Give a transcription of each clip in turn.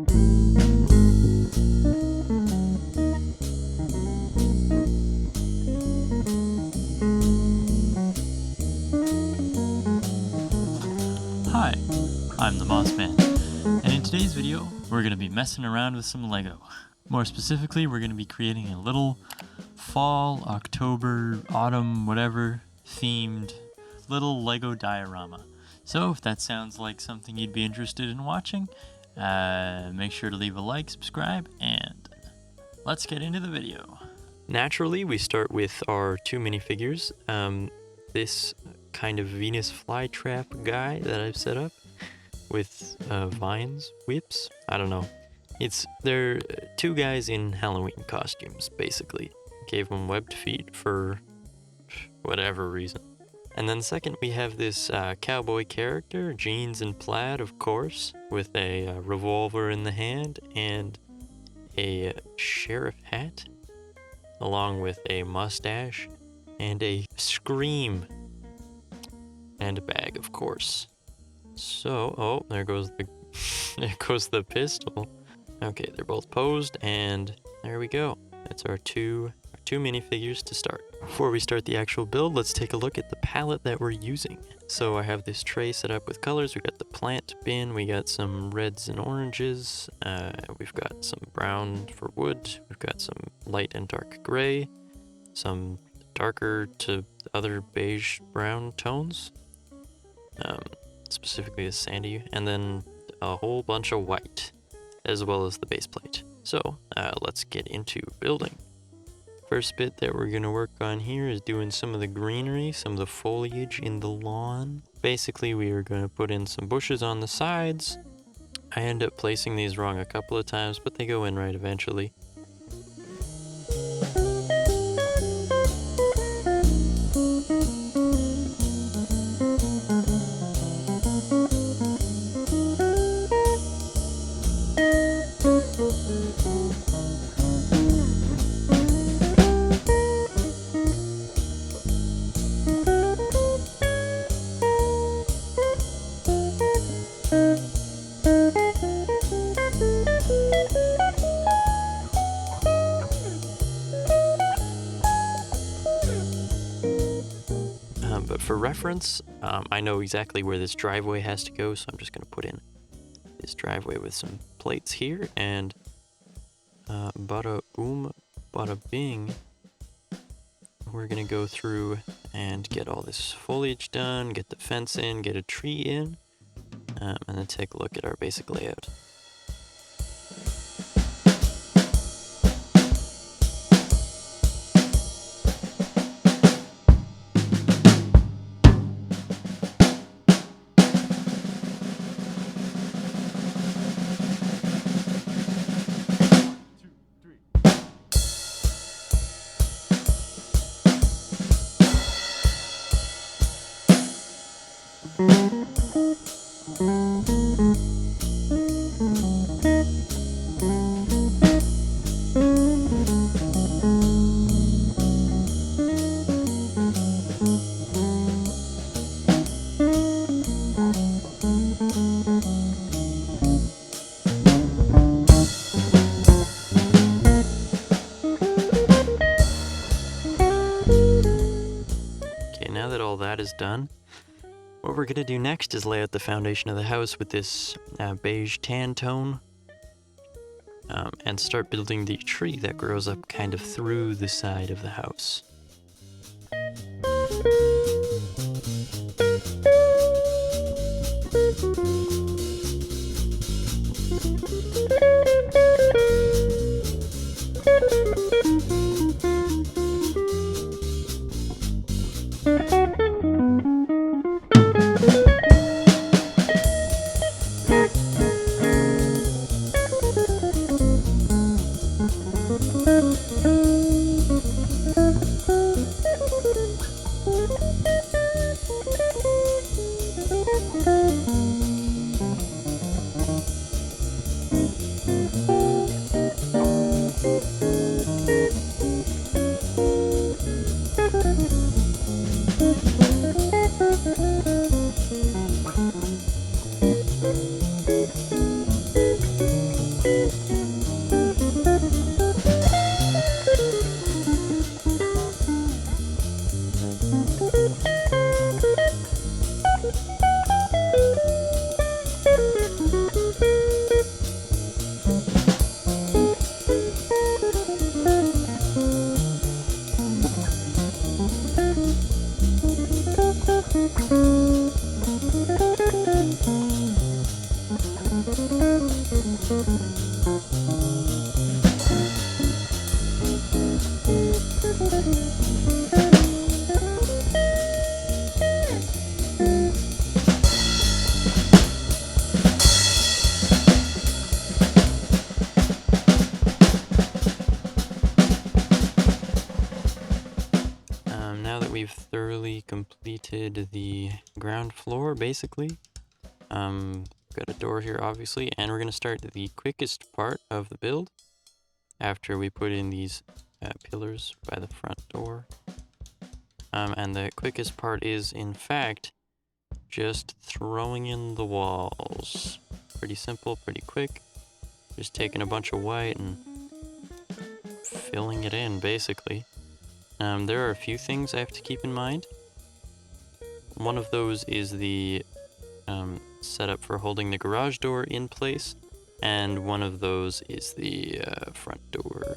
Hi, I'm the Moss Man, and in today's video, we're going to be messing around with some Lego. More specifically, we're going to be creating a little fall, October, autumn, whatever, themed little Lego diorama. So if that sounds like something you'd be interested in watching, make sure to leave a like, subscribe, and let's get into the video. Naturally, we start with our two minifigures. This kind of Venus flytrap guy that I've set up with vines, whips, I don't know. They're two guys in Halloween costumes, basically. Gave them webbed feet for whatever reason. And then second, we have this cowboy character, jeans and plaid, of course, with a revolver in the hand and a sheriff hat, along with a mustache and a scream. And a bag, of course. So, oh, there goes the pistol. Okay, they're both posed, and there we go. That's our two minifigures to start. Before we start the actual build, let's take a look at the palette that we're using. So I have this tray set up with colors. We got the plant bin, we got some reds and oranges, we've got some brown for wood, we've got some light and dark gray, some darker to other beige brown tones, specifically the sandy, and then a whole bunch of white, as well as the base plate. So let's get into building. First bit that we're going to work on here is doing some of the greenery, some of the foliage in the lawn. Basically, we are going to put in some bushes on the sides. I end up placing these wrong a couple of times, but they go in right eventually. But for reference, I know exactly where this driveway has to go, so I'm just going to put in this driveway with some plates here, and bada boom, bada bing, we're going to go through and get all this foliage done, get the fence in, get a tree in, and then take a look at our basic layout. Now that all that is done, what we're going to do next is lay out the foundation of the house with this beige tan tone, and start building the tree that grows up kind of through the side of the house. Now that we've thoroughly completed the ground floor, basically, got a door here, obviously, and we're going to start the quickest part of the build after we put in these pillars by the front door. And the quickest part is, in fact, just throwing in the walls. Pretty simple, pretty quick. Just taking a bunch of white and filling it in, basically. There are a few things I have to keep in mind. One of those is the setup for holding the garage door in place, and one of those is the front door.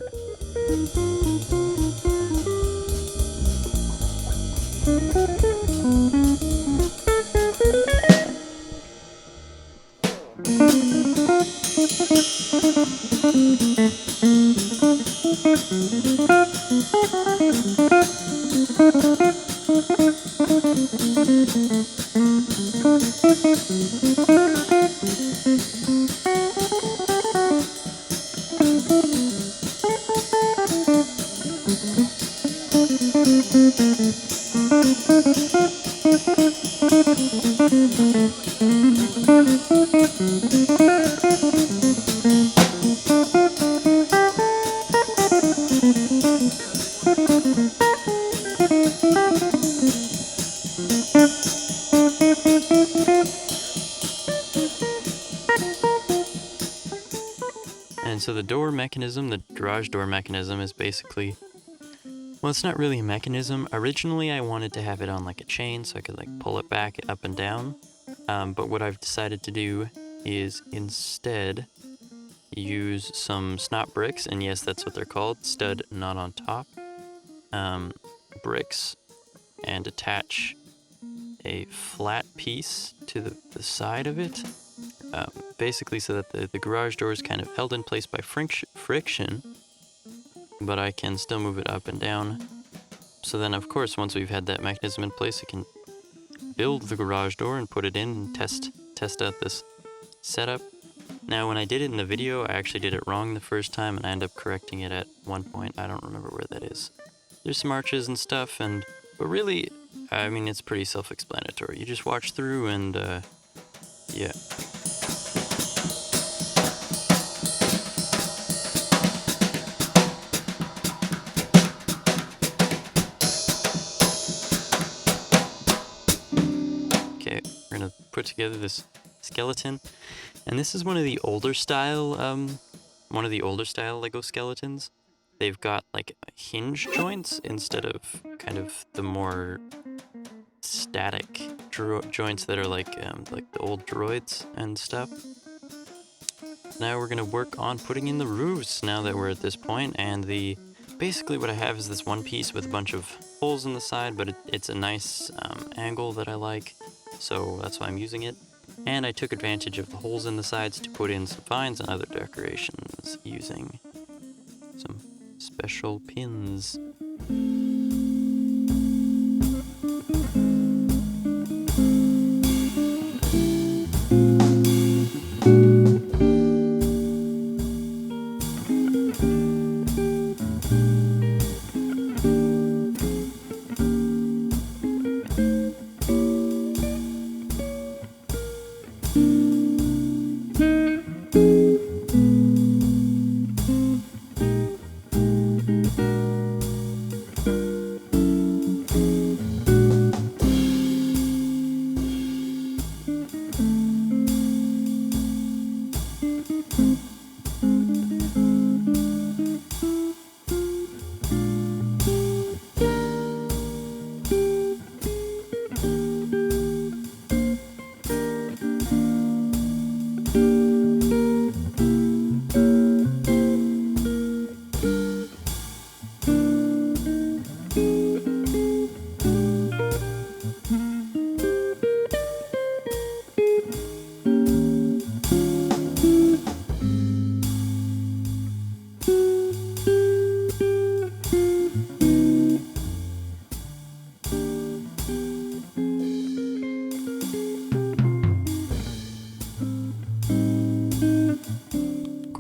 And so the door mechanism, the garage door mechanism, is basically, well, it's not really a mechanism. Originally, I wanted to have it on like a chain so I could like pull it back up and down. But what I've decided to do is instead use some snot bricks, and yes, that's what they're called, stud not on top, bricks, and attach a flat piece to the side of it. Basically so that the garage door is kind of held in place by friction, but I can still move it up and down. So then, of course, once we've had that mechanism in place, I can build the garage door and put it in and test out this setup. Now, when I did it in the video, I actually did it wrong the first time, and I ended up correcting it at one point. I don't remember where that is. There's some arches and stuff, but really, I mean, it's pretty self-explanatory. You just watch through and, yeah. Put together this skeleton, and this is one of the older style Lego skeletons. They've got like hinge joints instead of kind of the more static joints that are like the old droids and stuff. Now we're gonna work on putting in the roofs now that we're at this point, and basically what I have is this one piece with a bunch of holes in the side, but it's a nice angle that I like. So that's why I'm using it. And I took advantage of the holes in the sides to put in some vines and other decorations using some special pins.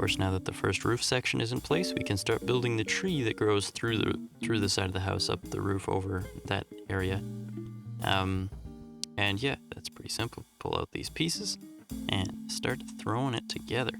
course, now that the first roof section is in place, we can start building the tree that grows through the side of the house up the roof over that area. And yeah, that's pretty simple. Pull out these pieces and start throwing it together.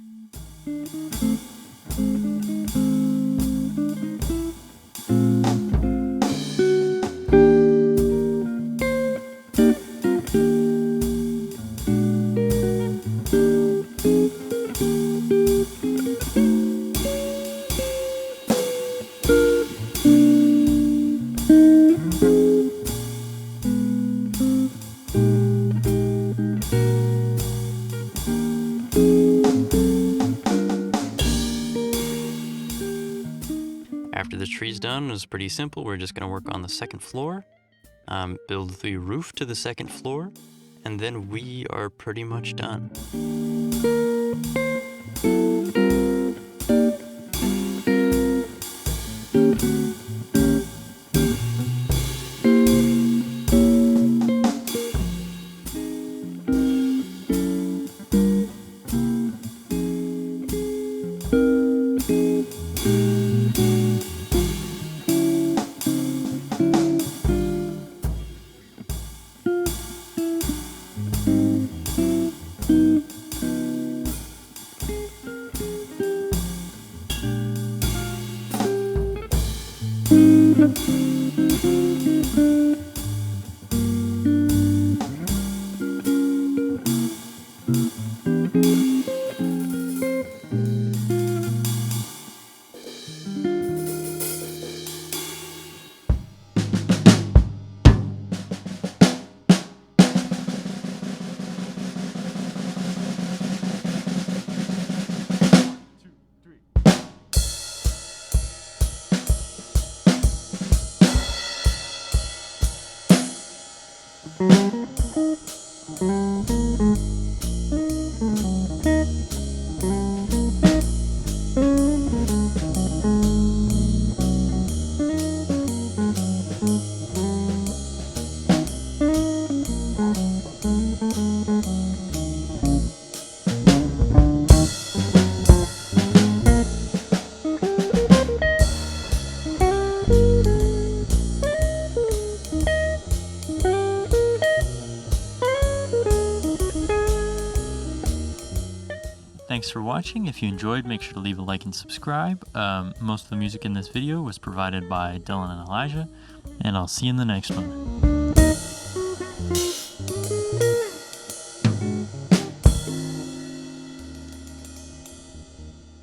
After the tree's done, it was pretty simple. We're just going to work on the second floor, build the roof to the second floor, and then we are pretty much done. Thanks for watching. If you enjoyed, make sure to leave a like and subscribe. Most of the music in this video was provided by Dylan and Elijah, and I'll see you in the next one.